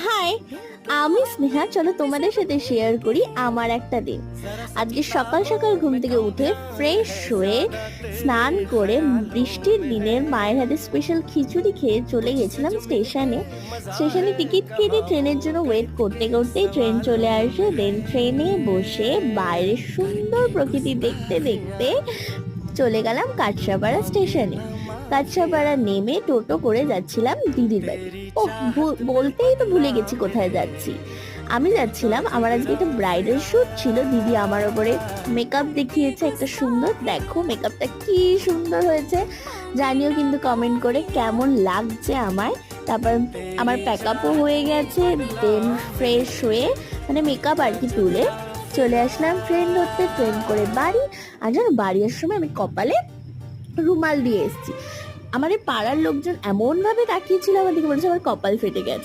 High, আমি স্নেহা। চলো তোমাদের সাথে শেয়ার করি আমার একটা দিন। আজকে সকাল সকাল ঘুম থেকে উঠে ফ্রেশ হয়ে স্নান করে বৃষ্টির দিনে মায়ের হাতে স্পেশাল খিচুড়ি খেয়ে চলে গেছিলাম স্টেশনে। স্টেশনে টিকিট কেটে ট্রেনের জন্য ওয়েট করতে করতেই ট্রেন চলে আসে। দেন ট্রেনে বসে বাইরের সুন্দর প্রকৃতি দেখতে দেখতে চলে গেলাম কাঁচরাপাড়া স্টেশনে। কাঁচরাপাড়া নেমে টোটো করে যাচ্ছিলাম দিদির বাড়ি। ওহ, বলতেই তো ভুলে গেছি কোথায় যাচ্ছি। আমি যাচ্ছিলাম, আমার আজকে একটা ব্রাইডাল শুট ছিল। দিদি আমার ওপরে মেকআপ দেখিয়েছে একটা সুন্দর। দেখো মেকআপটা কি সুন্দর হয়েছে, জানিও কিন্তু কমেন্ট করে কেমন লাগছে আমায়। তারপর আমার প্যাকআপও হয়ে গেছে। দেন ফ্রেশ হয়ে মানে মেকআপ আর কি তুলে চলে আসলাম ট্রেন ধরতে। ট্রেন করে বাড়ি। আর জানো বাড়ি আসার সময় আমি কপালে রুমাল দিয়ে এসেছি। আমার এই পাড়ার লোকজন এমন ভাবে তাকিয়েছিল আমার দিকে, বলছে আমার কপাল ফেটে গেছে।